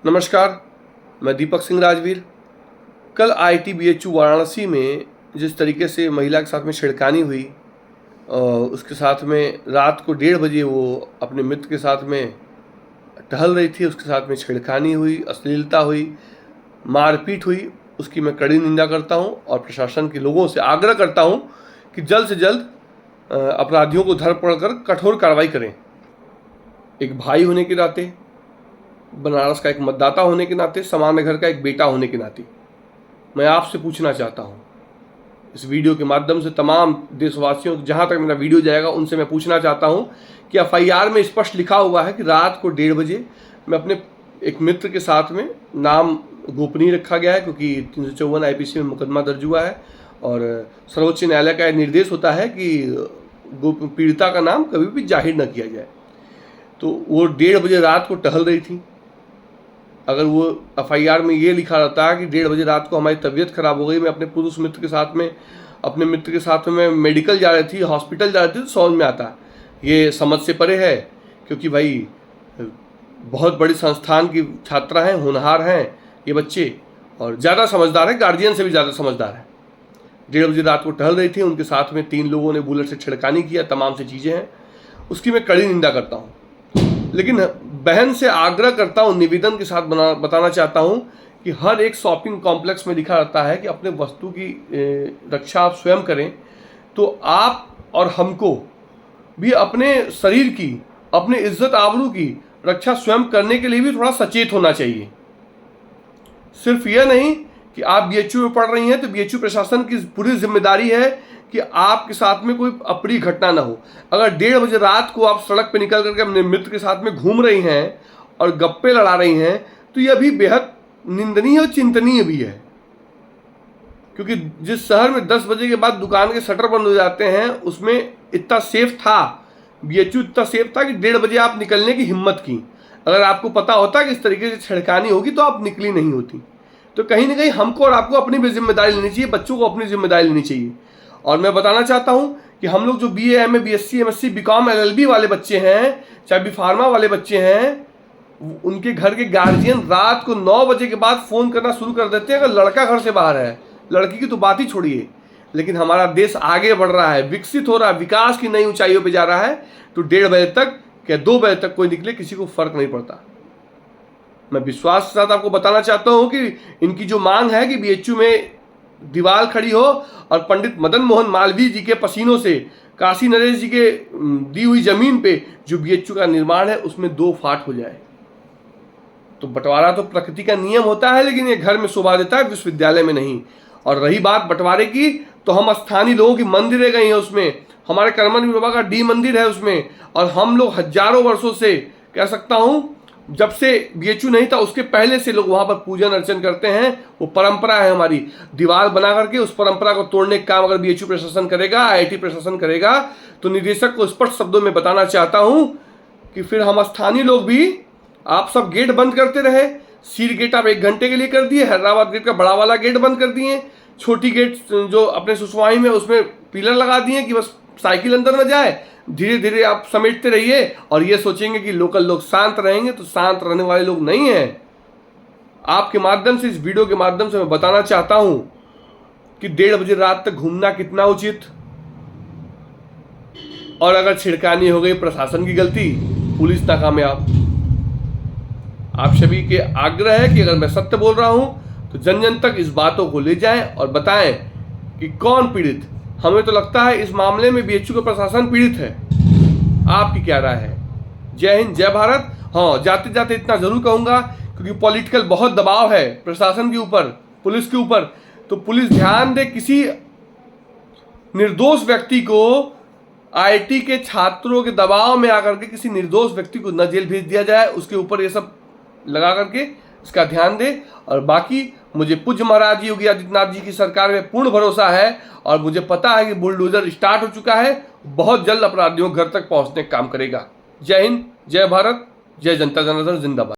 नमस्कार, मैं दीपक सिंह राजवीर। कल IIT-BHU वाराणसी में जिस तरीके से महिला के साथ में छेड़खानी हुई, उसके साथ में रात को 1:30 बजे वो अपने मित्र के साथ में टहल रही थी, उसके साथ में छेड़खानी हुई, अश्लीलता हुई, मारपीट हुई, उसकी मैं कड़ी निंदा करता हूं और प्रशासन के लोगों से आग्रह करता हूं कि जल्द से जल्द अपराधियों को धर पकड़ कर कठोर कार्रवाई करें। एक भाई होने के नाते, बनारस का एक मतदाता होने के नाते, सामान्य घर का एक बेटा होने के नाते मैं आपसे पूछना चाहता हूं, इस वीडियो के माध्यम से तमाम देशवासियों, जहां तक मेरा वीडियो जाएगा उनसे मैं पूछना चाहता हूं कि FIR में स्पष्ट लिखा हुआ है कि रात को 1:30 बजे मैं अपने एक मित्र के साथ में, नाम गोपनीय रखा गया है क्योंकि 354 IPC में मुकदमा दर्ज हुआ है और सर्वोच्च न्यायालय का निर्देश होता है कि पीड़िता का नाम कभी भी जाहिर न किया जाए। तो वो 1:30 बजे रात को टहल रही थी। अगर वो FIR में ये लिखा रहता है कि 1:30 बजे रात को हमारी तबीयत खराब हो गई, मैं अपने पुरुष मित्र के साथ में, अपने मित्र के साथ में मेडिकल जा रही थी, हॉस्पिटल जा रही थी, तो समझ में आता। ये समझ से परे है क्योंकि भाई बहुत बड़ी संस्थान की छात्रा हैं, होनहार हैं ये बच्चे और ज़्यादा समझदार है, गार्जियन से भी ज़्यादा समझदार है। 1:30 बजे रात को टहल रही थी, उनके साथ में 3 लोगों ने बुलेट से छेड़खानी किया, तमाम सी चीज़ें हैं, उसकी मैं कड़ी निंदा करता हूँ। लेकिन बहन से आग्रह करता हूँ, निवेदन के साथ बताना चाहता हूँ कि हर एक शॉपिंग कॉम्प्लेक्स में लिखा रहता है कि अपने वस्तु की रक्षा आप स्वयं करें, तो आप और हमको भी अपने शरीर की, अपने इज्जत आबरू की रक्षा स्वयं करने के लिए भी थोड़ा सचेत होना चाहिए। सिर्फ यह नहीं कि आप BHU में पढ़ रही हैं तो BHU प्रशासन की पूरी जिम्मेदारी है कि आपके साथ में कोई अप्रिय घटना ना हो। अगर 1:30 बजे रात को आप सड़क पर निकल करके अपने मित्र के साथ में घूम रही हैं और गप्पे लड़ा रही हैं तो यह भी बेहद निंदनीय और चिंतनीय भी है, क्योंकि जिस शहर में 10 बजे के बाद दुकान के शटर बंद हो जाते हैं उसमें इतना सेफ था, BHU इतना सेफ था कि 1:30 बजे आप निकलने की हिम्मत की। अगर आपको पता होता कि इस तरीके से छेड़खानी होगी तो आप निकली नहीं होती। तो कहीं ना कहीं हमको और आपको अपनी भी जिम्मेदारी लेनी चाहिए, बच्चों को अपनी जिम्मेदारी लेनी चाहिए। और मैं बताना चाहता हूं कि हम लोग जो BA, MA, BSc, MSc, BCom, LLB वाले बच्चे हैं, चाहे B.Pharma वाले बच्चे हैं, उनके घर के गार्जियन रात को 9 बजे के बाद फ़ोन करना शुरू कर देते हैं। अगर लड़का घर से बाहर है, लड़की की तो बात ही छोड़िए। लेकिन हमारा देश आगे बढ़ रहा है, विकसित हो रहा है, विकास की नई ऊंचाइयों पर जा रहा है, तो 1:30 बजे तक क्या 2 बजे तक कोई निकले, किसी को फर्क नहीं पड़ता। मैं विश्वास के साथ आपको बताना चाहता हूं कि इनकी जो मांग है कि BHU में दीवार खड़ी हो और पंडित मदन मोहन मालवीय जी के पसीनों से, काशी नरेश जी के दी हुई जमीन पे जो BHU का निर्माण है उसमें 2 फाट हो जाए। तो बंटवारा तो प्रकृति का नियम होता है, लेकिन ये घर में शोभा देता है, विश्वविद्यालय में नहीं। और रही बात बंटवारे की, तो हम स्थानीय लोगों की मंदिरें गई हैं उसमें, हमारे करमन बाबा का D मंदिर है उसमें, और हम लोग हजारों वर्षों से, कह सकता हूं जब से BHU नहीं था उसके पहले से लोग वहां पर पूजन अर्चन करते हैं। वो परंपरा है हमारी। दीवार बना करके उस परंपरा को तोड़ने का काम अगर BHU प्रशासन करेगा, IIT प्रशासन करेगा, तो निदेशक को स्पष्ट शब्दों में बताना चाहता हूं कि फिर हम स्थानीय लोग भी, आप सब गेट बंद करते रहे। सीर गेट आप 1 घंटे के लिए कर दिए, हैदराबाद गेट का बड़ा वाला गेट बंद कर दिए, छोटी गेट जो अपने सुसवाई में उसमें पिलर लगा दिए कि बस साइकिल अंदर न जाए। धीरे धीरे आप समेटते रहिए और ये सोचेंगे कि लोकल लोग शांत रहेंगे, तो शांत रहने वाले लोग नहीं हैं। आपके माध्यम से, इस वीडियो के माध्यम से मैं बताना चाहता हूं कि 1:30 बजे रात तक घूमना कितना उचित, और अगर छिड़कानी हो गई प्रशासन की गलती, पुलिस नाकामयाब। आप सभी के आग्रह है कि अगर मैं सत्य बोल रहा हूं तो जन जन तक इस बातों को ले जाएं और बताएं कि कौन पीड़ित। हमें तो लगता है इस मामले में BHU का प्रशासन पीड़ित है। आपकी क्या राय है? जय हिंद, जय भारत। हाँ, जाते जाते इतना जरूर कहूंगा, क्योंकि पॉलिटिकल बहुत दबाव है प्रशासन के ऊपर, पुलिस के ऊपर, तो पुलिस ध्यान दे, किसी निर्दोष व्यक्ति को, IIT के छात्रों के दबाव में आकर के किसी निर्दोष व्यक्ति को न जेल भेज दिया जाए, उसके ऊपर ये सब लगा करके इसका ध्यान दे। और बाकी मुझे पूज्य महाराज योगी आदित्यनाथ जी की सरकार में पूर्ण भरोसा है और मुझे पता है कि बुलडोजर स्टार्ट हो चुका है, बहुत जल्द अपराधियों घर तक पहुंचने का काम करेगा। जय हिंद, जय भारत, जय जनता जनार्दन जिंदाबाद।